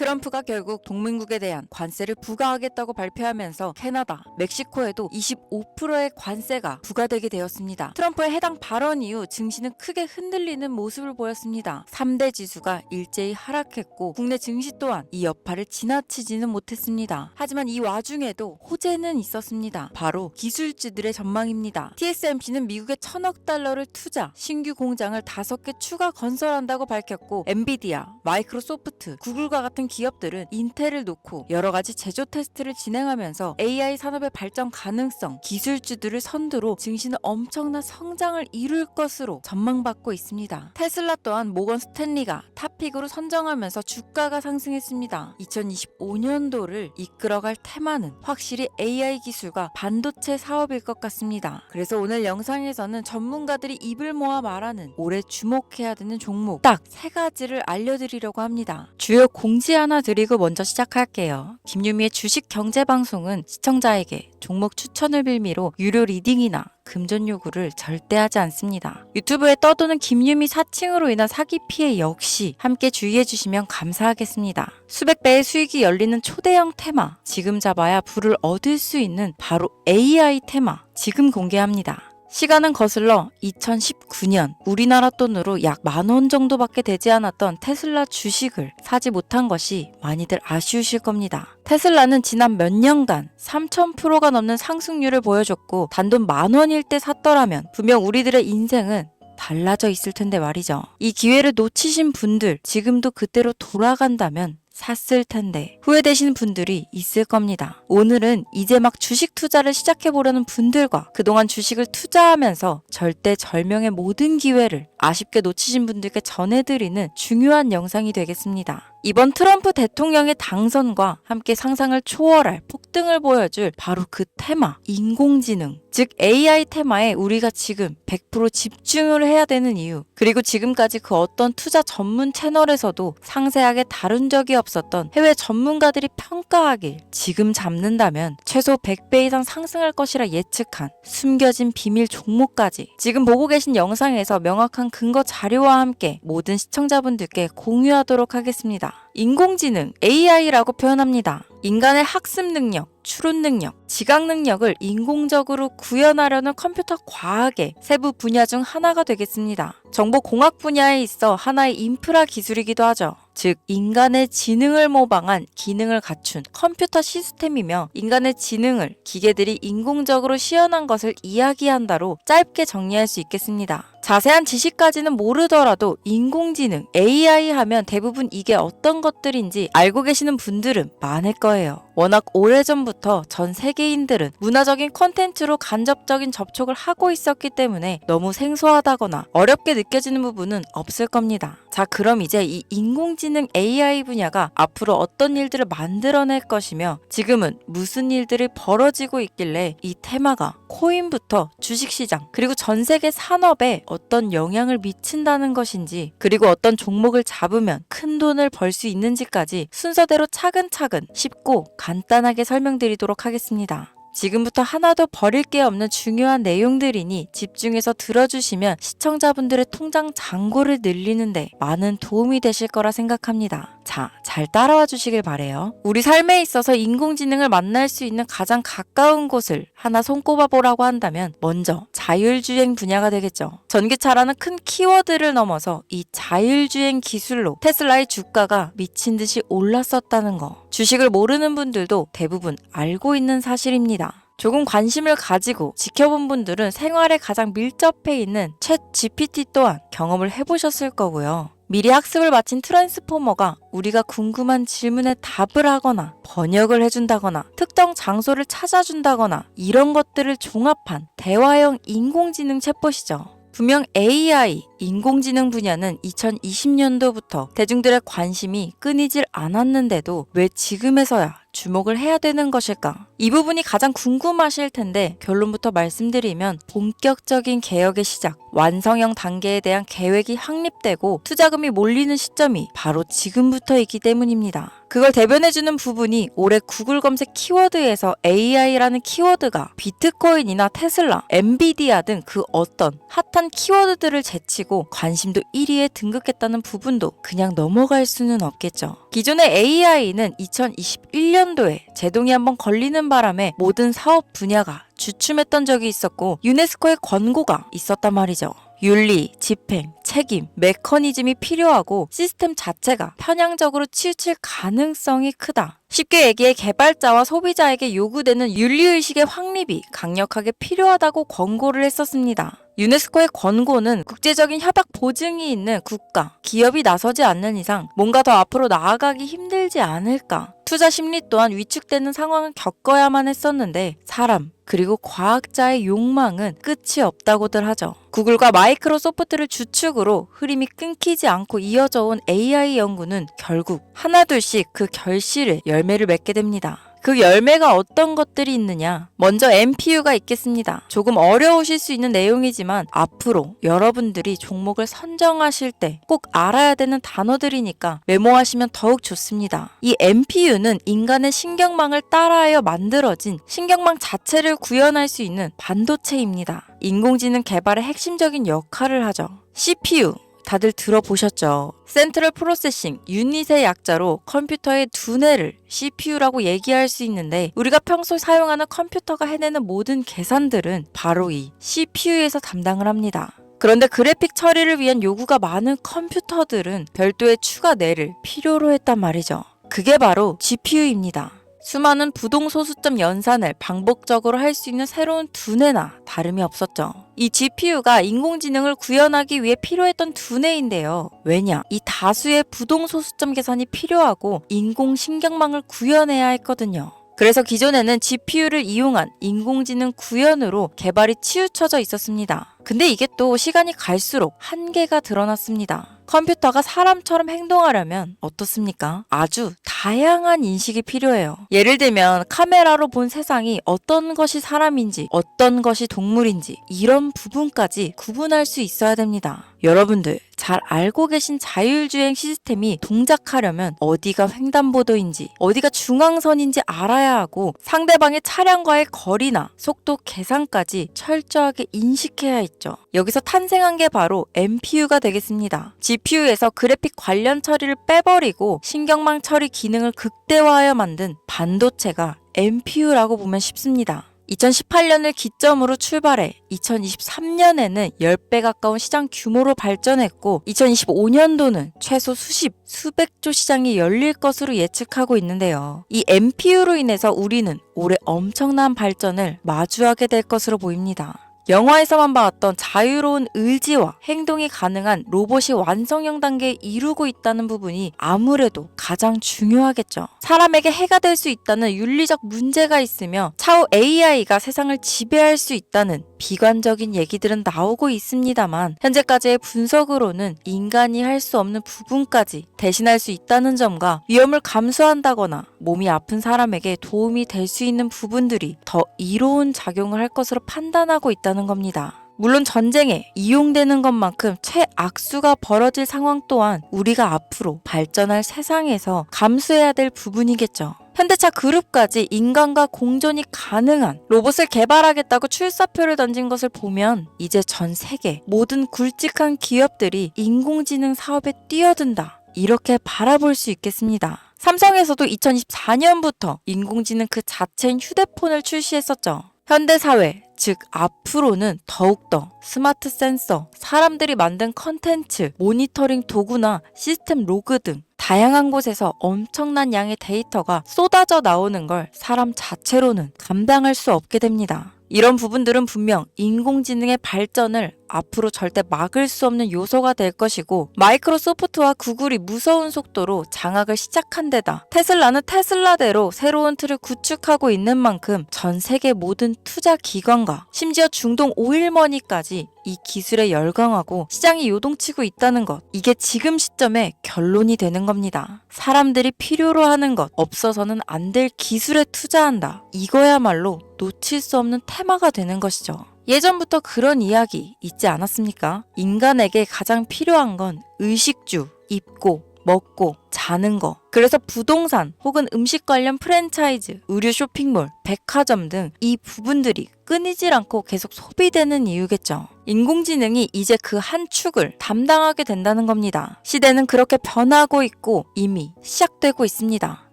트럼프가 결국 동맹국에 대한 관세를 부과하겠다고 발표하면서 캐나다, 멕시코에도 25%의 관세가 부과되게 되었습니다. 트럼프의 해당 발언 이후 증시는 크게 흔들리는 모습을 보였습니다. 3대 지수가 일제히 하락했고 국내 증시 또한 이 여파를 지나치지는 못했습니다. 하지만 이 와중에도 호재는 있었습니다. 바로 기술주들의 전망입니다. TSMC는 미국에 1,000억 달러를 투자, 신규 공장을 5개 추가 건설한다고 밝혔고 엔비디아, 마이크로소프트, 구글과 같은 기업들은 인텔을 놓고 여러 가지 제조 테스트를 진행하면서 AI 산업의 발전 가능성, 기술주들을 선두로 증시는 엄청난 성장을 이룰 것으로 전망받고 있습니다. 테슬라 또한 모건 스탠리가 탑픽으로 선정하면서 주가가 상승했습니다. 2025년도를 이끌어갈 테마는 확실히 AI 기술과 반도체 사업일 것 같습니다. 그래서 오늘 영상에서는 전문가들이 입을 모아 말하는 올해 주목해야 되는 종목 딱 3가지를 알려드리려고 합니다. 주요 공지 하나 드리고 먼저 시작할게요. 김유미의 주식 경제 방송은 시청자에게 종목 추천을 빌미로 유료 리딩이나 금전 요구를 절대 하지 않습니다. 유튜브에 떠도는 김유미 사칭으로 인한 사기 피해 역시 함께 주의해 주시면 감사하겠습니다. 수백 배의 수익이 열리는 초대형 테마, 지금 잡아야 부를 얻을 수 있는 바로 AI 테마, 지금 공개합니다. 시간은 거슬러 2019년 우리나라 돈으로 약 10,000원 정도밖에 되지 않았던 테슬라 주식을 사지 못한 것이 많이들 아쉬우실 겁니다. 테슬라는 지난 몇 년간 3,000%가 넘는 상승률을 보여줬고 단돈 10,000원일 때 샀더라면 분명 우리들의 인생은 달라져 있을 텐데 말이죠. 이 기회를 놓치신 분들 지금도 그때로 돌아간다면 샀을 텐데 후회되시는 분들이 있을 겁니다. 오늘은 이제 막 주식 투자를 시작해보려는 분들과 그동안 주식을 투자하면서 절대절명의 모든 기회를 아쉽게 놓치신 분들께 전해드리는 중요한 영상이 되겠습니다. 이번 트럼프 대통령의 당선과 함께 상상을 초월할 폭등을 보여줄 바로 그 테마, 인공지능, 즉 AI 테마에 우리가 지금 100% 집중을 해야 되는 이유, 그리고 지금까지 그 어떤 투자 전문 채널에서도 상세하게 다룬 적이 없었던 해외 전문가들이 평가하길 지금 잡는다면 최소 100배 이상 상승할 것이라 예측한 숨겨진 비밀 종목까지 지금 보고 계신 영상에서 명확한 근거 자료와 함께 모든 시청자분들께 공유하도록 하겠습니다. 인공지능, AI라고 표현합니다. 인간의 학습 능력, 추론 능력, 지각 능력을 인공적으로 구현하려는 컴퓨터 과학의 세부 분야 중 하나가 되겠습니다. 정보공학 분야에 있어 하나의 인프라 기술이기도 하죠. 즉 인간의 지능을 모방한 기능을 갖춘 컴퓨터 시스템이며 인간의 지능을 기계들이 인공적으로 시연한 것을 이야기한다로 짧게 정리할 수 있겠습니다. 자세한 지식까지는 모르더라도 인공지능, AI 하면 대부분 이게 어떤 것들인지 알고 계시는 분들은 많을 거예요. 워낙 오래전부터 전 세계인들은 문화적인 콘텐츠로 간접적인 접촉을 하고 있었기 때문에 너무 생소하다거나 어렵게 느껴지는 부분은 없을 겁니다. 자, 그럼 이제 이 인공지능 AI 분야가 앞으로 어떤 일들을 만들어낼 것이며 지금은 무슨 일들이 벌어지고 있길래 이 테마가 코인부터 주식시장 그리고 전 세계 산업에 어떤 영향을 미친다는 것인지 그리고 어떤 종목을 잡으면 큰 돈을 벌 수 있는지까지 순서대로 차근차근 쉽고 간단하게 설명드리도록 하겠습니다. 지금부터 하나도 버릴 게 없는 중요한 내용들이니 집중해서 들어주시면 시청자분들의 통장 잔고를 늘리는데 많은 도움이 되실 거라 생각합니다. 자, 잘 따라와 주시길 바래요. 우리 삶에 있어서 인공지능을 만날 수 있는 가장 가까운 곳을 하나 손꼽아 보라고 한다면 먼저 자율주행 분야가 되겠죠. 전기차라는 큰 키워드를 넘어서 이 자율주행 기술로 테슬라의 주가가 미친 듯이 올랐었다는 거. 주식을 모르는 분들도 대부분 알고 있는 사실입니다. 조금 관심을 가지고 지켜본 분들은 생활에 가장 밀접해 있는 챗 GPT 또한 경험을 해보셨을 거고요. 미리 학습을 마친 트랜스포머가 우리가 궁금한 질문에 답을 하거나 번역을 해준다거나 특정 장소를 찾아준다거나 이런 것들을 종합한 대화형 인공지능 챗봇이죠. 분명 AI, 인공지능 분야는 2020년도부터 대중들의 관심이 끊이질 않았는데도 왜 지금에서야 주목을 해야 되는 것일까? 이 부분이 가장 궁금하실 텐데 결론부터 말씀드리면 본격적인 개혁의 시작, 완성형 단계에 대한 계획이 확립되고 투자금이 몰리는 시점이 바로 지금부터이기 때문입니다. 그걸 대변해주는 부분이 올해 구글 검색 키워드에서 AI라는 키워드가 비트코인이나 테슬라, 엔비디아 등 그 어떤 핫한 키워드들을 제치고 관심도 1위에 등극했다는 부분도 그냥 넘어갈 수는 없겠죠. 기존의 AI는 2021년도에 제동이 한번 걸리는 바람에 모든 사업 분야가 주춤했던 적이 있었고 유네스코의 권고가 있었단 말이죠. 윤리, 집행, 책임, 메커니즘이 필요하고 시스템 자체가 편향적으로 치우칠 가능성이 크다. 쉽게 얘기해 개발자와 소비자에게 요구되는 윤리의식의 확립이 강력하게 필요하다고 권고를 했었습니다. 유네스코의 권고는 국제적인 협약 보증이 있는 국가, 기업이 나서지 않는 이상 뭔가 더 앞으로 나아가기 힘들지 않을까. 투자 심리 또한 위축되는 상황을 겪어야만 했었는데 사람, 그리고 과학자의 욕망은 끝이 없다고들 하죠. 구글과 마이크로소프트를 주축으로 흐름이 끊기지 않고 이어져 온 AI 연구는 결국 하나둘씩 그 결실을 열매를 맺게 됩니다. 그 열매가 어떤 것들이 있느냐? 먼저 NPU가 있겠습니다. 조금 어려우실 수 있는 내용이지만 앞으로 여러분들이 종목을 선정하실 때 꼭 알아야 되는 단어들이니까 메모하시면 더욱 좋습니다. 이 NPU는 인간의 신경망을 따라하여 만들어진 신경망 자체를 구현할 수 있는 반도체입니다. 인공지능 개발의 핵심적인 역할을 하죠. CPU 다들 들어보셨죠? 센트럴 프로세싱 유닛의 약자로 컴퓨터의 두뇌를 CPU라고 얘기할 수 있는데 우리가 평소 사용하는 컴퓨터가 해내는 모든 계산들은 바로 이 CPU에서 담당을 합니다. 그런데 그래픽 처리를 위한 요구가 많은 컴퓨터들은 별도의 추가 뇌를 필요로 했단 말이죠. 그게 바로 GPU입니다. 수많은 부동 소수점 연산을 반복적으로 할 수 있는 새로운 두뇌나 다름이 없었죠. 이 GPU가 인공지능을 구현하기 위해 필요했던 두뇌인데요. 왜냐? 이 다수의 부동 소수점 계산이 필요하고 인공신경망을 구현해야 했거든요. 그래서 기존에는 GPU를 이용한 인공지능 구현으로 개발이 치우쳐져 있었습니다. 근데 이게 또 시간이 갈수록 한계가 드러났습니다. 컴퓨터가 사람처럼 행동하려면 어떻습니까? 아주 다양한 인식이 필요해요. 예를 들면 카메라로 본 세상이 어떤 것이 사람인지 어떤 것이 동물인지 이런 부분까지 구분할 수 있어야 됩니다. 여러분들 잘 알고 계신 자율주행 시스템이 동작하려면 어디가 횡단보도인지 어디가 중앙선인지 알아야 하고 상대방의 차량과의 거리나 속도 계산까지 철저하게 인식해야 했죠. 여기서 탄생한 게 바로 NPU가 되겠습니다. GPU에서 그래픽 관련 처리를 빼버리고 신경망 처리 기능을 극대화하여 만든 반도체가 NPU라고 보면 쉽습니다. 2018년을 기점으로 출발해 2023년에는 10배 가까운 시장 규모로 발전했고 2025년도는 최소 수백조 시장이 열릴 것으로 예측하고 있는데요. 이 NPU로 인해서 우리는 올해 엄청난 발전을 마주하게 될 것으로 보입니다. 영화에서만 봤던 자유로운 의지와 행동이 가능한 로봇이 완성형 단계에 이르고 있다는 부분이 아무래도 가장 중요하겠죠. 사람에게 해가 될 수 있다는 윤리적 문제가 있으며 차후 AI가 세상을 지배할 수 있다는 비관적인 얘기들은 나오고 있습니다만 현재까지의 분석으로는 인간이 할 수 없는 부분까지 대신할 수 있다는 점과 위험을 감수한다거나 몸이 아픈 사람에게 도움이 될 수 있는 부분들이 더 이로운 작용을 할 것으로 판단하고 있다는 겁니다. 물론 전쟁에 이용되는 것만큼 최악수가 벌어질 상황 또한 우리가 앞으로 발전할 세상에서 감수해야 될 부분이겠죠. 현대차 그룹까지 인간과 공존이 가능한 로봇을 개발하겠다고 출사표를 던진 것을 보면 이제 전 세계 모든 굵직한 기업들이 인공지능 사업에 뛰어든다. 이렇게 바라볼 수 있겠습니다. 삼성에서도 2024년부터 인공지능 그 자체인 휴대폰을 출시했었죠. 현대사회, 즉 앞으로는 더욱더 스마트 센서, 사람들이 만든 컨텐츠, 모니터링 도구나 시스템 로그 등 다양한 곳에서 엄청난 양의 데이터가 쏟아져 나오는 걸 사람 자체로는 감당할 수 없게 됩니다. 이런 부분들은 분명 인공지능의 발전을 앞으로 절대 막을 수 없는 요소가 될 것이고 마이크로소프트와 구글이 무서운 속도로 장악을 시작한 데다 테슬라는 테슬라대로 새로운 틀을 구축하고 있는 만큼 전 세계 모든 투자 기관과 심지어 중동 오일머니까지 이 기술에 열광하고 시장이 요동치고 있다는 것, 이게 지금 시점에 결론이 되는 겁니다. 사람들이 필요로 하는 것, 없어서는 안 될 기술에 투자한다. 이거야말로 놓칠 수 없는 테마가 되는 것이죠. 예전부터 그런 이야기 있지 않았습니까? 인간에게 가장 필요한 건 의식주, 입고, 먹고 자는 거. 그래서 부동산 혹은 음식 관련 프랜차이즈, 의류 쇼핑몰, 백화점 등 이 부분들이 끊이질 않고 계속 소비되는 이유겠죠. 인공지능이 이제 그 한 축을 담당하게 된다는 겁니다. 시대는 그렇게 변하고 있고 이미 시작되고 있습니다.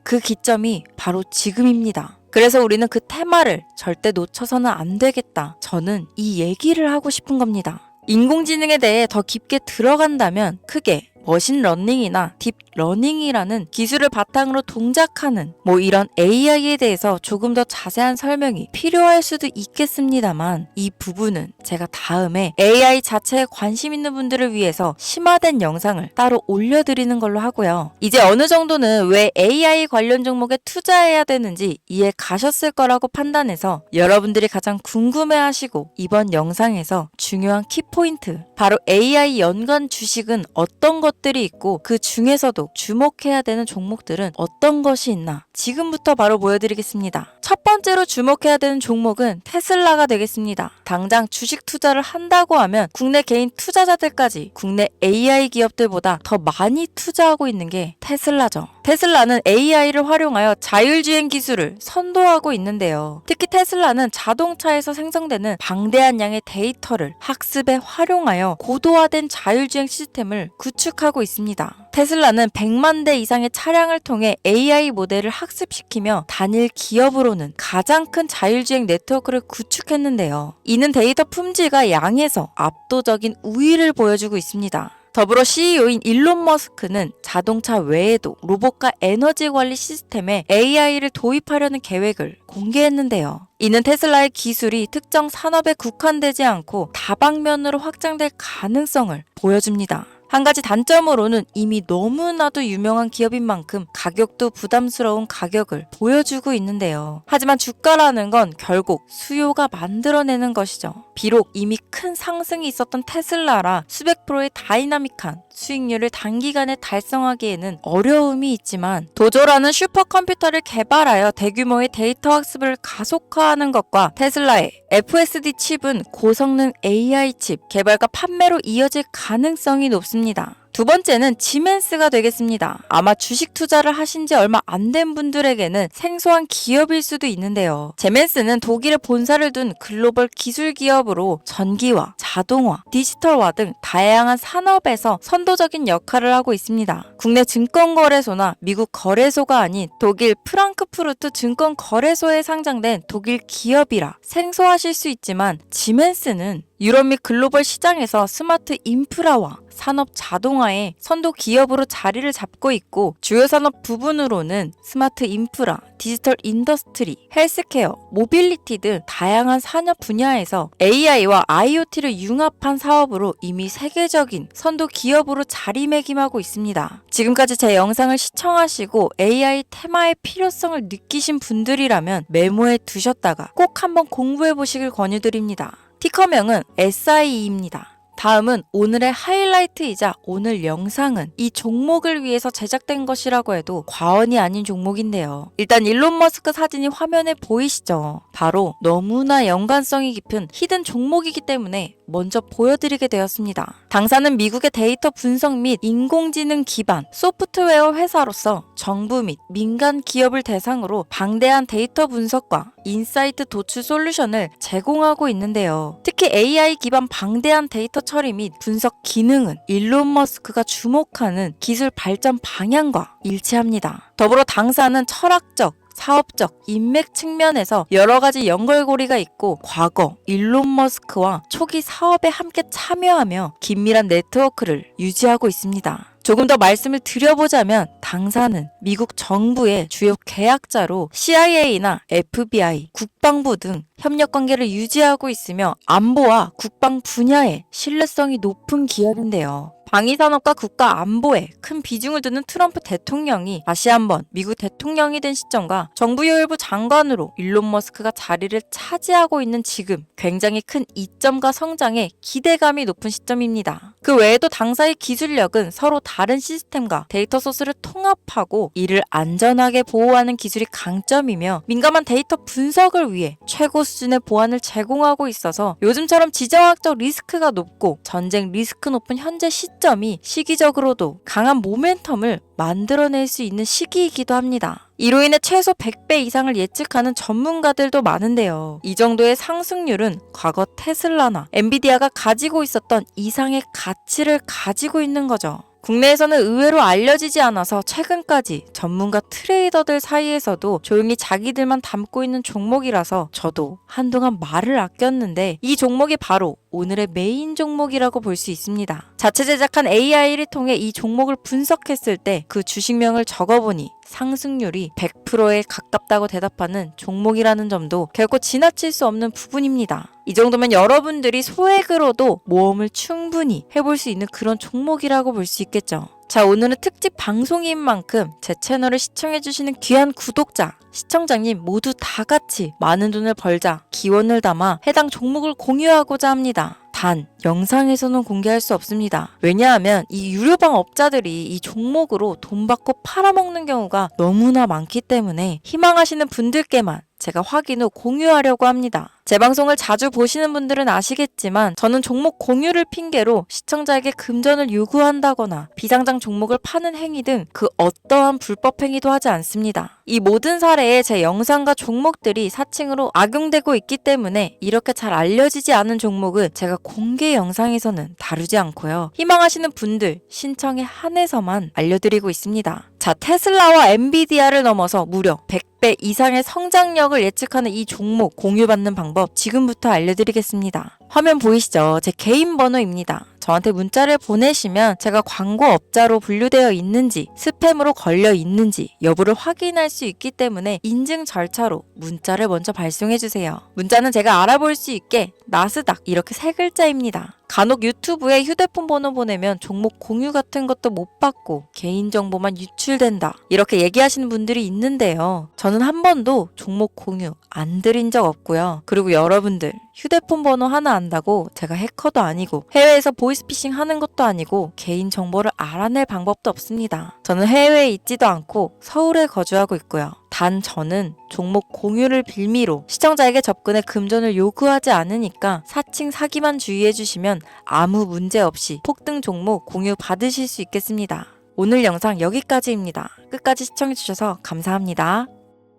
그 기점이 바로 지금입니다. 그래서 우리는 그 테마를 절대 놓쳐서는 안 되겠다. 저는 이 얘기를 하고 싶은 겁니다. 인공지능에 대해 더 깊게 들어간다면 크게 머신러닝이나 딥러닝이라는 기술을 바탕으로 동작하는 이런 AI에 대해서 조금 더 자세한 설명이 필요할 수도 있겠습니다만 이 부분은 제가 다음에 AI 자체에 관심 있는 분들을 위해서 심화된 영상을 따로 올려드리는 걸로 하고요. 이제 어느 정도는 왜 AI 관련 종목에 투자해야 되는지 이해 가셨을 거라고 판단해서 여러분들이 가장 궁금해하시고 이번 영상에서 중요한 키포인트, 바로 AI 연관 주식은 어떤 것들이 있고 그 중에서도 주목해야 되는 종목들은 어떤 것이 있나 지금부터 바로 보여드리겠습니다. 첫 번째로 주목해야 되는 종목은 테슬라가 되겠습니다. 당장 주식 투자를 한다고 하면 국내 개인 투자자들까지 국내 AI 기업들보다 더 많이 투자하고 있는 게 테슬라죠. 테슬라는 AI를 활용하여 자율주행 기술을 선도하고 있는데요. 특히 테슬라는 자동차에서 생성되는 방대한 양의 데이터를 학습에 활용하여 고도화된 자율주행 시스템을 구축하고 있습니다. 테슬라는 100만 대 이상의 차량을 통해 AI 모델을 학습시키며 단일 기업으로는 가장 큰 자율주행 네트워크를 구축했는데요. 이는 데이터 품질과 양에서 압도적인 우위를 보여주고 있습니다. 더불어 CEO인 일론 머스크는 자동차 외에도 로봇과 에너지 관리 시스템에 AI를 도입하려는 계획을 공개했는데요. 이는 테슬라의 기술이 특정 산업에 국한되지 않고 다방면으로 확장될 가능성을 보여줍니다. 한 가지 단점으로는 이미 너무나도 유명한 기업인 만큼 가격도 부담스러운 가격을 보여주고 있는데요. 하지만 주가라는 건 결국 수요가 만들어내는 것이죠. 비록 이미 큰 상승이 있었던 테슬라라 수백 프로의 다이나믹한 수익률을 단기간에 달성하기에는 어려움이 있지만 도조라는 슈퍼컴퓨터를 개발하여 대규모의 데이터 학습을 가속화하는 것과 테슬라의 FSD 칩은 고성능 AI 칩 개발과 판매로 이어질 가능성이 높습니다. 두 번째는 지멘스가 되겠습니다. 아마 주식 투자를 하신 지 얼마 안 된 분들에게는 생소한 기업일 수도 있는데요. 지멘스는 독일에 본사를 둔 글로벌 기술 기업으로 전기화, 자동화, 디지털화 등 다양한 산업에서 선도적인 역할을 하고 있습니다. 국내 증권거래소나 미국 거래소가 아닌 독일 프랑크푸르트 증권거래소에 상장된 독일 기업이라 생소하실 수 있지만 지멘스는 유럽 및 글로벌 시장에서 스마트 인프라와 산업 자동화의 선도 기업으로 자리를 잡고 있고 주요 산업 부분으로는 스마트 인프라, 디지털 인더스트리, 헬스케어, 모빌리티 등 다양한 산업 분야에서 AI와 IoT를 융합한 사업으로 이미 세계적인 선도 기업으로 자리매김하고 있습니다. 지금까지 제 영상을 시청하시고 AI 테마의 필요성을 느끼신 분들이라면 메모해 두셨다가 꼭 한번 공부해 보시길 권유드립니다. 티커명은 SIE입니다. 다음은 오늘의 하이라이트이자 오늘 영상은 이 종목을 위해서 제작된 것이라고 해도 과언이 아닌 종목인데요. 일단 일론 머스크 사진이 화면에 보이시죠? 바로 너무나 연관성이 깊은 히든 종목이기 때문에 먼저 보여드리게 되었습니다. 당사는 미국의 데이터 분석 및 인공지능 기반 소프트웨어 회사로서 정부 및 민간 기업을 대상으로 방대한 데이터 분석과 인사이트 도출 솔루션을 제공하고 있는데요. 특히 AI 기반 방대한 데이터 처리 및 분석 기능은 일론 머스크가 주목하는 기술 발전 방향과 일치합니다. 더불어 당사는 철학적, 사업적, 인맥 측면에서 여러 가지 연결고리가 있고 과거 일론 머스크와 초기 사업에 함께 참여하며 긴밀한 네트워크를 유지하고 있습니다. 조금 더 말씀을 드려보자면 당사는 미국 정부의 주요 계약자로 CIA나 FBI, 국방부 등 협력 관계를 유지하고 있으며 안보와 국방 분야에 신뢰성이 높은 기업인데요. 방위산업과 국가 안보에 큰 비중을 두는 트럼프 대통령이 다시 한번 미국 대통령이 된 시점과 정부요일부 장관으로 일론 머스크가 자리를 차지하고 있는 지금 굉장히 큰 이점과 성장에 기대감이 높은 시점입니다. 그 외에도 당사의 기술력은 서로 다른 시스템과 데이터 소스를 통합하고 이를 안전하게 보호하는 기술이 강점이며 민감한 데이터 분석을 위해 최고 수준의 보안을 제공하고 있어서 요즘처럼 지정학적 리스크가 높고 전쟁 리스크 높은 현재 시점 시점이 시기적으로도 강한 모멘텀을 만들어낼 수 있는 시기이기도 합니다. 이로 인해 최소 100배 이상을 예측하는 전문가들도 많은데요. 이 정도의 상승률은 과거 테슬라나 엔비디아가 가지고 있었던 이상의 가치를 가지고 있는 거죠. 국내에서는 의외로 알려지지 않아서 최근까지 전문가 트레이더들 사이에서도 조용히 자기들만 담고 있는 종목이라서 저도 한동안 말을 아꼈는데 이 종목이 바로 오늘의 메인 종목이라고 볼 수 있습니다. 자체 제작한 AI를 통해 이 종목을 분석했을 때 그 주식명을 적어보니 상승률이 100%에 가깝다고 대답하는 종목이라는 점도 결코 지나칠 수 없는 부분입니다. 이 정도면 여러분들이 소액으로도 모험을 충분히 해볼 수 있는 그런 종목이라고 볼 수 있겠죠. 자, 오늘은 특집 방송인 만큼 제 채널을 시청해주시는 귀한 구독자, 시청자님 모두 다 같이 많은 돈을 벌자 기원을 담아 해당 종목을 공유하고자 합니다. 단, 영상에서는 공개할 수 없습니다. 왜냐하면 이 유료방 업자들이 이 종목으로 돈 받고 팔아먹는 경우가 너무나 많기 때문에 희망하시는 분들께만 제가 확인 후 공유하려고 합니다. 제 방송을 자주 보시는 분들은 아시겠지만 저는 종목 공유를 핑계로 시청자에게 금전을 요구한다거나 비상장 종목을 파는 행위 등 그 어떠한 불법 행위도 하지 않습니다. 이 모든 사례에 제 영상과 종목들이 사칭으로 악용되고 있기 때문에 이렇게 잘 알려지지 않은 종목은 제가 공개 영상에서는 다루지 않고요. 희망하시는 분들 신청에 한해서만 알려드리고 있습니다. 자, 테슬라와 엔비디아를 넘어서 무려 100배 이상의 성장력을 예측하는 이 종목 공유받는 방법 지금부터 알려드리겠습니다. 화면 보이시죠? 제 개인 번호입니다. 저한테 문자를 보내시면 제가 광고업자로 분류되어 있는지 스팸으로 걸려 있는지 여부를 확인할 수 있기 때문에 인증 절차로 문자를 먼저 발송해주세요. 문자는 제가 알아볼 수 있게 나스닥 이렇게 3글자입니다. 간혹 유튜브에 휴대폰 번호 보내면 종목 공유 같은 것도 못 받고 개인정보만 유출된다 이렇게 얘기하시는 분들이 있는데요. 저는 한 번도 종목 공유 안 드린 적 없고요. 그리고 여러분들 휴대폰 번호 하나 안다고 제가 해커도 아니고 해외에서 보이스피싱 하는 것도 아니고 개인정보를 알아낼 방법도 없습니다. 저는 해외에 있지도 않고 서울에 거주하고 있고요. 단 저는 종목 공유를 빌미로 시청자에게 접근해 금전을 요구하지 않으니까 사칭 사기만 주의해 주시면 아무 문제 없이 폭등 종목 공유 받으실 수 있겠습니다. 오늘 영상 여기까지입니다. 끝까지 시청해 주셔서 감사합니다.